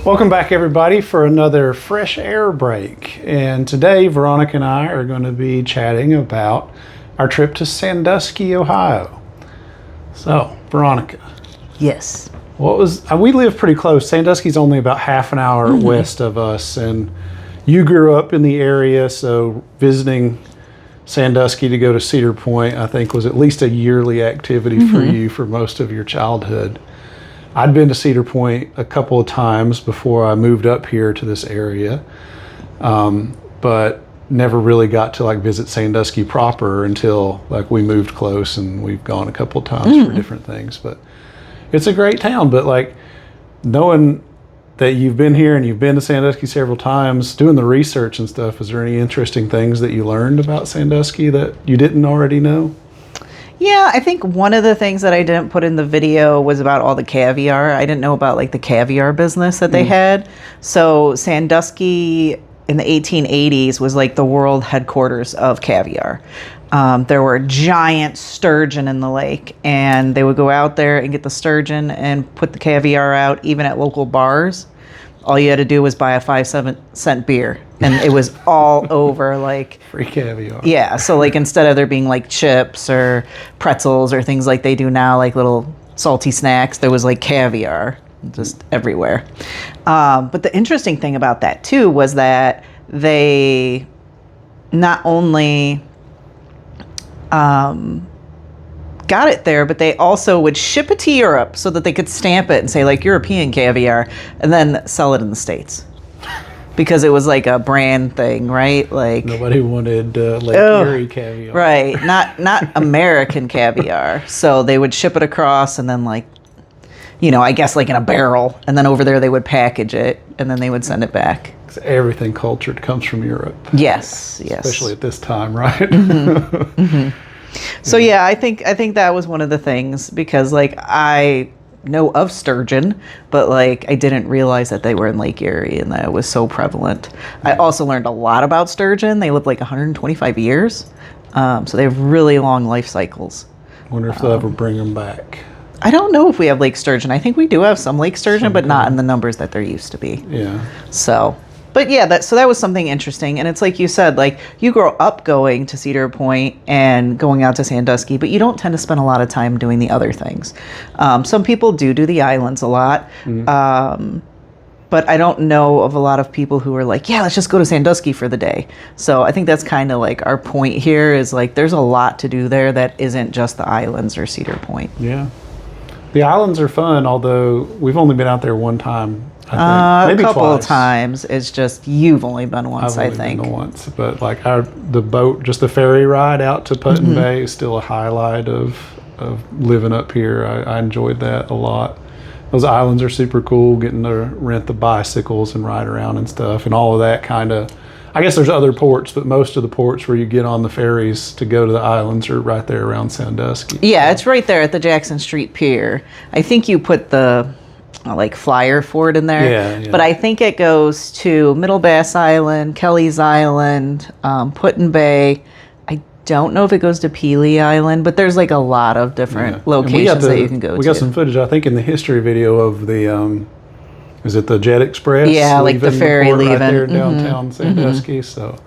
Welcome back, everybody, for another fresh air break. And today, Veronica and I are going to be chatting about our trip to Sandusky, Ohio. So, Veronica. Yes. We live pretty close. Sandusky's only about half an hour west of us, and you grew up in the area, so visiting Sandusky to go to Cedar Point, I think, was at least a yearly activity for you for most of your childhood. I'd been to Cedar Point a couple of times before I moved up here to this area, but never really got to visit Sandusky proper until we moved close, and we've gone a couple of times for different things. But it's a great town. But knowing that you've been here and you've been to Sandusky several times, doing the research and stuff, is there any interesting things that you learned about Sandusky that you didn't already know? Yeah, I think one of the things that I didn't put in the video was about all the caviar. I didn't know about the caviar business that they had. So Sandusky in the 1880s was the world headquarters of caviar. There were giant sturgeon in the lake, and they would go out there and get the sturgeon and put the caviar out, even at local bars. All you had to do was buy a 5-cent beer, and it was all over free caviar. Yeah, so instead of there being chips or pretzels or things like they do now, little salty snacks, there was caviar just everywhere. But the interesting thing about that too was that they not only got it there, but they also would ship it to Europe so that they could stamp it and say European caviar, and then sell it in the States. Because it was a brand thing, right? Nobody wanted Lake Erie caviar. Right, not American caviar. So they would ship it across, and then I guess in a barrel, and then over there they would package it, and then they would send it back. Everything cultured comes from Europe. Yes. Especially at this time, right? So yeah, I think that was one of the things, because I know of sturgeon, but I didn't realize that they were in Lake Erie and that it was so prevalent. I also learned a lot about sturgeon. They live 125 years, so they have really long life cycles. Wonder if they'll ever bring them back. I don't know if we have lake sturgeon. I think we do have some lake sturgeon, but not in the numbers that there used to be. Yeah. So, but yeah, that was something interesting. And it's like you said, you grow up going to Cedar Point and going out to Sandusky, but you don't tend to spend a lot of time doing the other things. Some people do the islands a lot. But I don't know of a lot of people who are yeah, let's just go to Sandusky for the day. So I think that's kind of our point here is there's a lot to do there that isn't just the islands or Cedar Point. Yeah. The islands are fun, although we've only been out there one time, I think. Maybe a couple twice. of times. It's just you've only been once, I've I think. Been once, but the boat, just the ferry ride out to Put-in Bay is still a highlight of living up here. I enjoyed that a lot. Those islands are super cool, getting to rent the bicycles and ride around and stuff, and all of that kind of. I guess there's other ports, but most of the ports where you get on the ferries to go to the islands are right there around Sandusky. Yeah, it's right there at the Jackson Street Pier. I think you put the flyer for it in there. Yeah. But I think it goes to Middle Bass Island, Kelly's Island, Put-in Bay. I don't know if it goes to Pelee Island, but there's a lot of different locations that you can go to. We got some footage, I think, in the history video of the. Is it the Jet Express? Yeah, the ferry leaving. Right there in downtown Sandusky. So,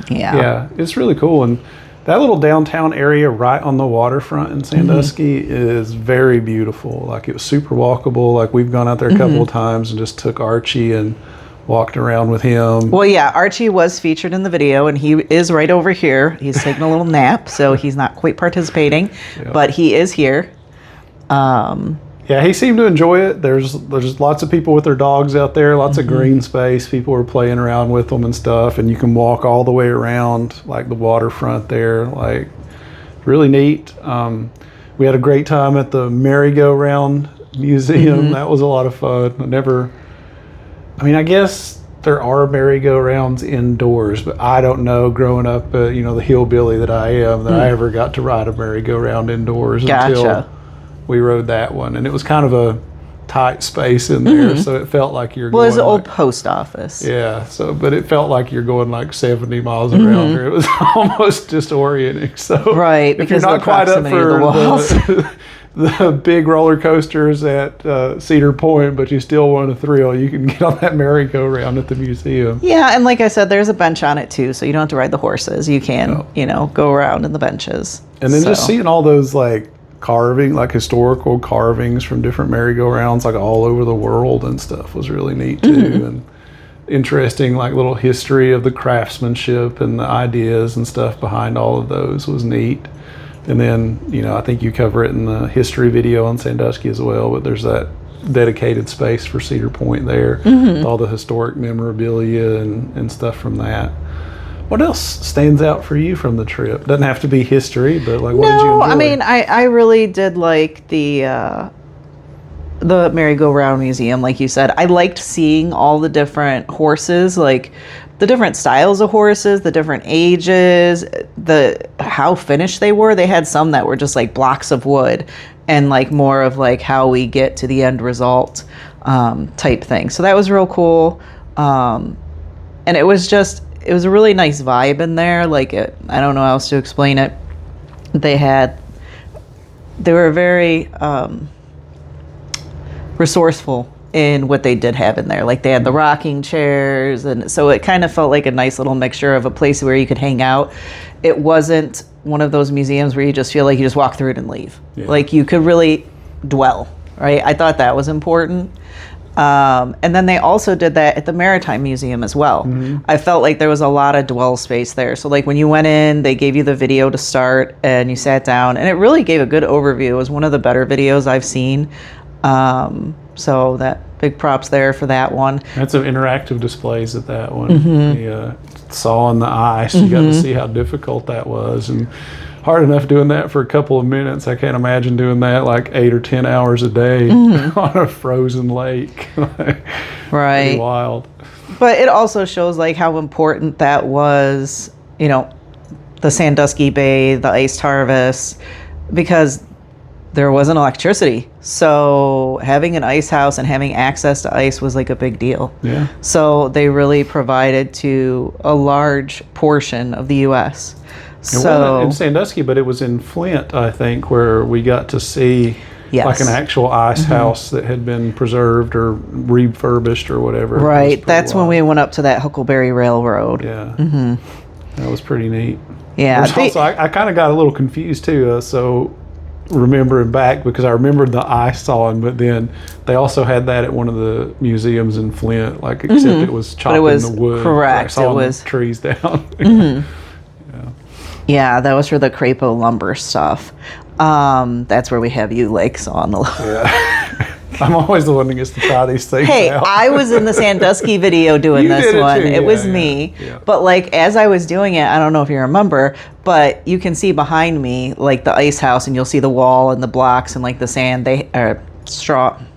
yeah, it's really cool. And that little downtown area right on the waterfront in Sandusky is very beautiful. It was super walkable. We've gone out there a couple of times and just took Archie and walked around with him. Well, yeah, Archie was featured in the video, and he is right over here. He's taking a little nap, so he's not quite participating, but he is here. Yeah, he seemed to enjoy it. There's lots of people with their dogs out there, lots of green space. People are playing around with them and stuff, and you can walk all the way around the waterfront there. Really neat. We had a great time at the merry-go-round museum. That was a lot of fun. I guess there are merry-go-rounds indoors, but I don't know, growing up, the hillbilly that I am, that I ever got to ride a merry-go-round indoors until we rode that one. And it was kind of tight space in there, so it felt like you're Well, going it's an old like, post office. yeah, so but it felt like you're going like 70 miles around her. It was almost disorienting. So Right, if you're because of not the quite up proximity of the walls. for the big roller coasters at Cedar Point, but you still want a thrill, you can get on that merry-go-round at the museum. Yeah, and like I said, there's a bench on it too, so you don't have to ride the horses. You can, go around in the benches. And then just So- seeing all those like carving, like historical carvings from different merry-go-rounds, like all over the world and stuff, was really neat too. And interesting, like little history of the craftsmanship and the ideas and stuff behind all of those was neat. And then, I think you cover it in the history video on Sandusky as well, but there's that dedicated space for Cedar Point there, with all the historic memorabilia and stuff from that. What else stands out for you from the trip? Doesn't have to be history, but like, what did you enjoy? I mean, I really did like the merry-go-round museum, like you said. I liked seeing all the different horses, like the different styles of horses, the different ages, how finished they were. They had some that were just like blocks of wood and like more of like how we get to the end result type thing. So that was real cool. And it was a really nice vibe in there. Like I don't know how else to explain it. They were very resourceful in what they did have in there. Like they had the rocking chairs, and so it kind of felt like a nice little mixture of a place where you could hang out. It wasn't one of those museums where you just feel like you just walk through it and leave. Yeah. Like you could really dwell, right? I thought that was important. And then they also did that at the Maritime Museum as well. I felt like there was a lot of dwell space there. So like when you went in, they gave you the video to start and you sat down, and it really gave a good overview. It was one of the better videos I've seen. So that big props there for that one. Had some interactive displays at that one. The saw on the ice, you got to see how difficult that was, and hard enough doing that for a couple of minutes. I can't imagine doing that like 8 or 10 hours a day on a frozen lake. Right. Pretty wild. But it also shows like how important that was, the Sandusky Bay, the iced harvest, because there wasn't electricity. So having an ice house and having access to ice was like a big deal. Yeah. So they really provided to a large portion of the U.S. It wasn't in Sandusky, but it was in Flint, I think, where we got to see like an actual ice house that had been preserved or refurbished or whatever. Right. That's when we went up to that Huckleberry Railroad. Yeah. That was pretty neat. Yeah. Also, I kind of got a little confused too. So remembering back, because I remembered the ice sawing, but then they also had that at one of the museums in Flint, like except it was chopping the wood. Correct. Like, it was the trees down. Yeah, that was for the Crapo lumber stuff. That's where we have you like sawing the. Yeah. I'm always the one that gets to try these things Hey, out. I was in the Sandusky video doing You this did it one. too. It was me. Yeah. But like as I was doing it, I don't know if you remember, but you can see behind me like the ice house, and you'll see the wall and the blocks and like the sand. They are sawdust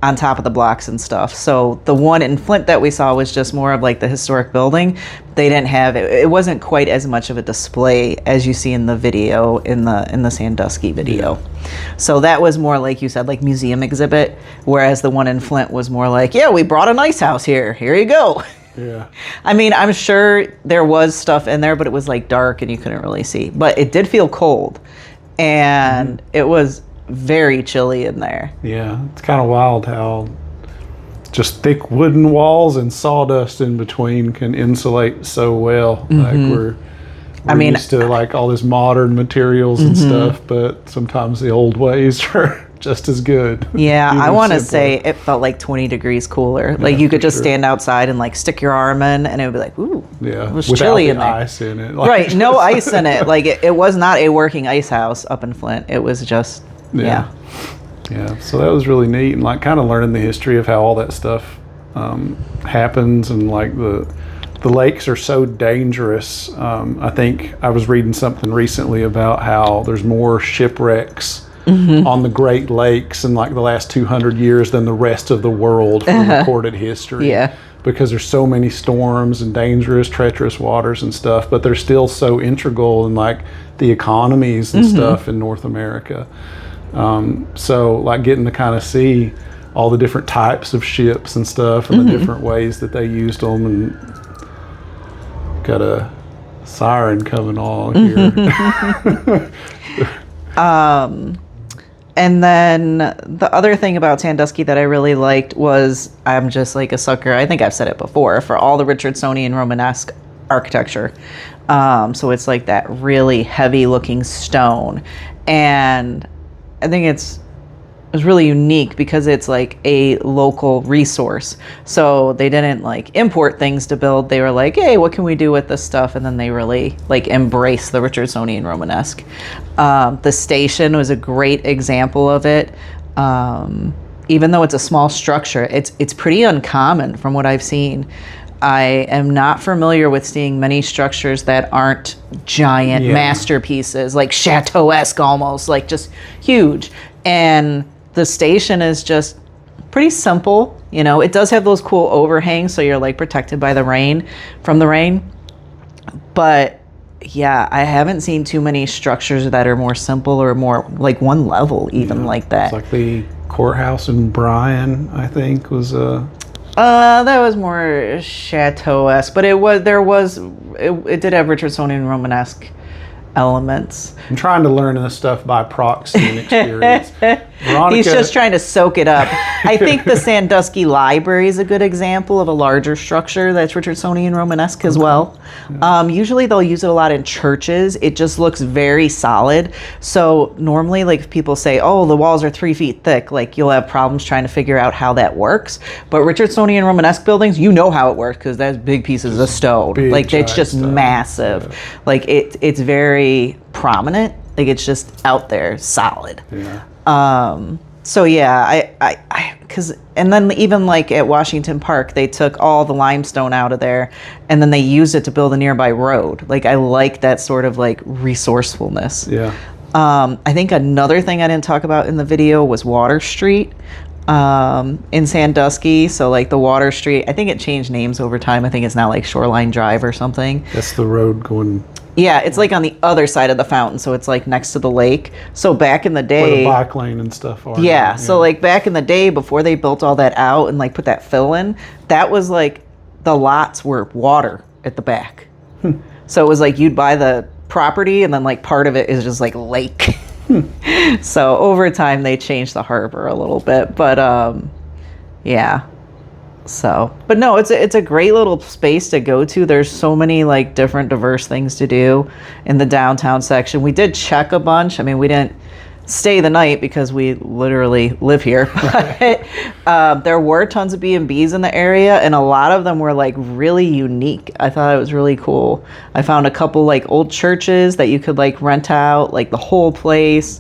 on top of the blocks and stuff. So the one in Flint that we saw was just more of like the historic building. They didn't have it. It wasn't quite as much of a display as you see in the video in the Sandusky video. So that was more like you said, like museum exhibit, whereas the one in Flint was more like, yeah, we brought an ice house here. Here you go. Yeah. I mean, I'm sure there was stuff in there, but it was like dark and you couldn't really see. But it did feel cold, and it was very chilly in there. Yeah, it's kind of wild how just thick wooden walls and sawdust in between can insulate so well. Like we're used to like all this modern materials and stuff, but sometimes the old ways are just as good. Yeah, I Even want to simpler. say it felt like 20 degrees cooler. Like you could just stand outside and like stick your arm in, and it would be like, ooh, Yeah, it was without chilly the in there. ice in it. Like, Right, no ice in it. Like it was not a working ice house up in Flint. It was just Yeah. Yeah, so that was really neat, and like kind of learning the history of how all that stuff happens, and like the lakes are so dangerous. I think I was reading something recently about how there's more shipwrecks on the Great Lakes in like the last 200 years than the rest of the world from recorded history. Yeah. Because there's so many storms and dangerous, treacherous waters and stuff, but they're still so integral in like the economies and stuff in North America. So like getting to kind of see all the different types of ships and stuff and the different ways that they used them, and got a siren coming on here. And then the other thing about Sandusky that I really liked was, I'm just like a sucker, I think I've said it before, for all the Richardsonian Romanesque architecture. So it's like that really heavy looking stone. And I think it's really unique because it's like a local resource. So they didn't like import things to build. They were like, hey, what can we do with this stuff? And then they really like embrace the Richardsonian Romanesque. The station was a great example of it. Even though it's a small structure, it's pretty uncommon from what I've seen. I am not familiar with seeing many structures that aren't giant masterpieces, like chateau-esque almost, like just huge. And the station is just pretty simple. You know, it does have those cool overhangs, so you're like protected by the rain, from the rain. But yeah, I haven't seen too many structures that are more simple or more like one level, even like that. It's like the courthouse in Bryan, I think, was that was more chateau-esque, but it did have Richardsonian Romanesque elements. I'm trying to learn this stuff by proxy and experience. Veronica, He's just trying to soak it up. I think the Sandusky Library is a good example of a larger structure that's Richardsonian Romanesque as well. Usually they'll use it a lot in churches. It just looks very solid. So normally, like, if people say, oh, the walls are 3 feet thick, like, you'll have problems trying to figure out how that works. But Richardsonian Romanesque buildings, you know how it works because that's big pieces of stone. Like, it's just stone. massive. Yeah. Like, it's very prominent. Like, it's just out there, solid. Yeah. So yeah, and then even like at Washington Park, they took all the limestone out of there and then they used it to build a nearby road. Like, I like that sort of like resourcefulness. Yeah. I think another thing I didn't talk about in the video was Water Street, in Sandusky. So like the Water Street, I think it changed names over time. I think it's now like Shoreline Drive or something. That's the road going. Yeah, it's like on the other side of the fountain, so it's like next to the lake. So back in the day, where the bike lane and stuff are. Yeah, so like back in the day, before they built all that out and like put that fill in, that was like the lots were water at the back. So it was like you'd buy the property and then like part of it is just like lake. So over time they changed the harbor a little bit, but yeah. So, but no, it's a great little space to go to. There's so many like different diverse things to do in the downtown section. We did check a bunch. I mean, we didn't stay the night because we literally live here. But there were tons of B&Bs in the area, and a lot of them were like really unique. I thought it was really cool. I found a couple like old churches that you could like rent out, like the whole place.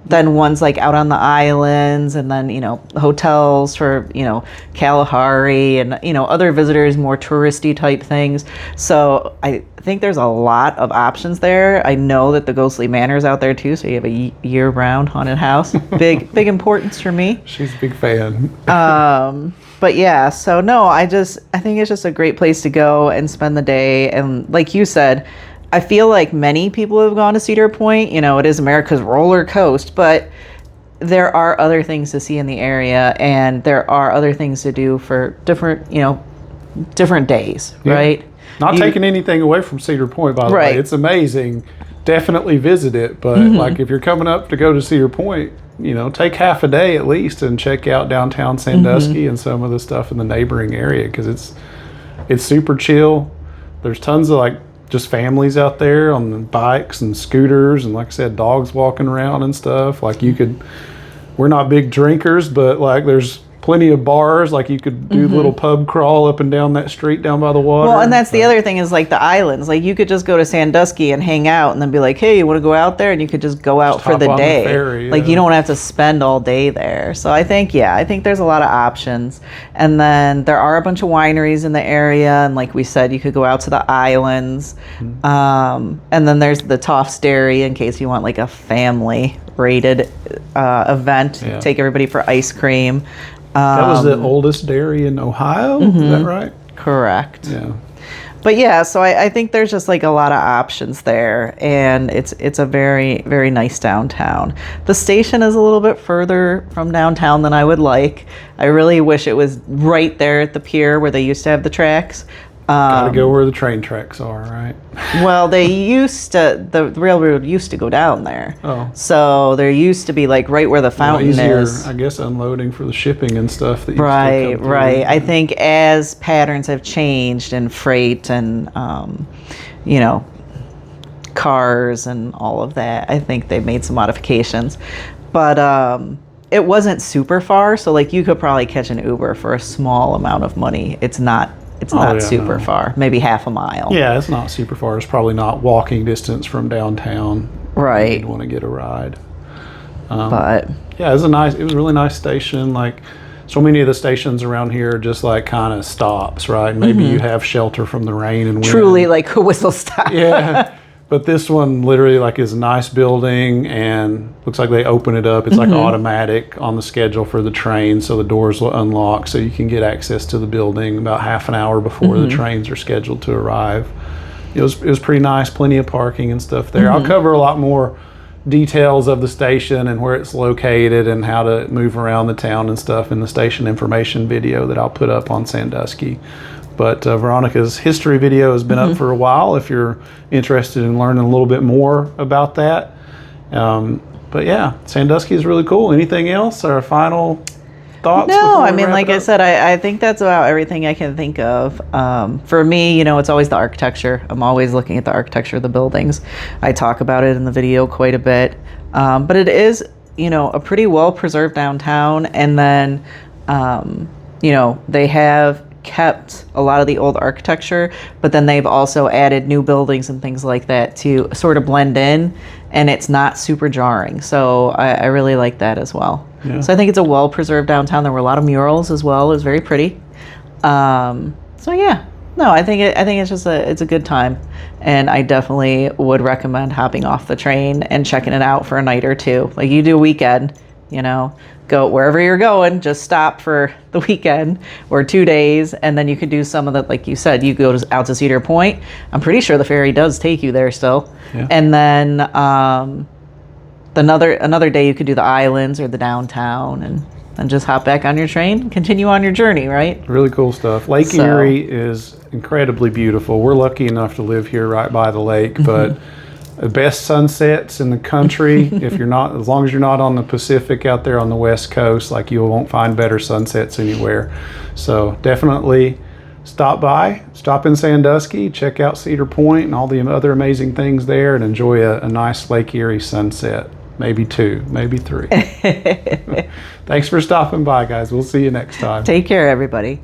Then ones like out on the islands, and then, you know, hotels for, you know, Kalahari and, you know, other visitors, more touristy type things. So I think there's a lot of options there. I know that the Ghostly Manor's out there too, so you have a year-round haunted house. Big importance for me. She's a big fan. But yeah, so no, I think it's just a great place to go and spend the day. And like you said, I feel like many people have gone to Cedar Point. You know, it is America's roller coaster, but there are other things to see in the area, and there are other things to do for different, you know, different days, right? Not taking anything away from Cedar Point, by the way. It's amazing. Definitely visit it, but like if you're coming up to go to Cedar Point, you know, take half a day at least and check out downtown Sandusky and some of the stuff in the neighboring area, because it's super chill. There's tons of like just families out there on the bikes and scooters, and like I said, dogs walking around and stuff. Like we're not big drinkers, but like there's plenty of bars. Like you could do a little pub crawl up and down that street down by the water. Well, and that's the other thing is like the islands. Like you could just go to Sandusky and hang out and then be like, hey, you want to go out there? And you could just go out for the day. The ferry, like you don't have to spend all day there. So I think there's a lot of options. And then there are a bunch of wineries in the area. And like we said, you could go out to the islands. And then there's the Toff's Dairy in case you want like a family rated event. Take everybody for ice cream. That was the oldest dairy in Ohio, is that right? Correct. Yeah. But yeah, so I think there's just like a lot of options there, and it's a very, very nice downtown. The station is a little bit further from downtown than I would like. I really wish it was right there at the pier where they used to have the tracks. Gotta go where the train tracks are, right? Well, the railroad used to go down there. Oh. So there used to be like right where the fountain Easier, is. I guess, unloading for the shipping and stuff. That used to Right, come through. right. I think as patterns have changed in freight and, you know, cars and all of that, I think they've made some modifications. But it wasn't super far, so like you could probably catch an Uber for a small amount of money. It's not super far, maybe half a mile. Yeah, it's not super far. It's probably not walking distance from downtown. Right. You'd want to get a ride. But Yeah, it was a really nice station. Like so many of the stations around here are just like kind of stops, right? Maybe you have shelter from the rain and wind. truly like a whistle stop. Yeah. But this one literally like is a nice building and looks like they open it up. It's like automatic on the schedule for the train, so the doors will unlock so you can get access to the building about half an hour before the trains are scheduled to arrive. It was pretty nice, plenty of parking and stuff there. I'll cover a lot more details of the station and where it's located and how to move around the town and stuff in the station information video that I'll put up on Sandusky. But Veronica's history video has been up for a while if you're interested in learning a little bit more about that. But yeah, Sandusky is really cool. Anything else or final thoughts? No, I mean, like I said, I think that's about everything I can think of. For me, you know, it's always the architecture. I'm always looking at the architecture of the buildings. I talk about it in the video quite a bit. But it is, you know, a pretty well-preserved downtown. And then, you know, they have kept a lot of the old architecture, but then they've also added new buildings and things like that to sort of blend in, and it's not super jarring. So I really like that as well. Yeah. So I think it's a well-preserved downtown. There were a lot of murals as well. It was very pretty. So yeah, no, I think it's just it's a good time, and I definitely would recommend hopping off the train and checking it out for a night or two. Like you do a weekend, you know, go wherever you're going, just stop for the weekend or 2 days, and then you could do some of the, like you said, you go out to Cedar Point. I'm pretty sure the ferry does take you there still. Yeah. And then another day you could do the islands or the downtown, and just hop back on your train and continue on your journey, right? Really cool stuff. Lake So- Erie is incredibly beautiful. We're lucky enough to live here right by the lake, but the best sunsets in the country, if you're not, as long as you're not on the Pacific out there on the West Coast, like you won't find better sunsets anywhere. So definitely stop in Sandusky, check out Cedar Point and all the other amazing things there, and enjoy a nice Lake Erie sunset. Maybe 2, maybe 3. Thanks for stopping by, guys. We'll see you next time. Take care, everybody.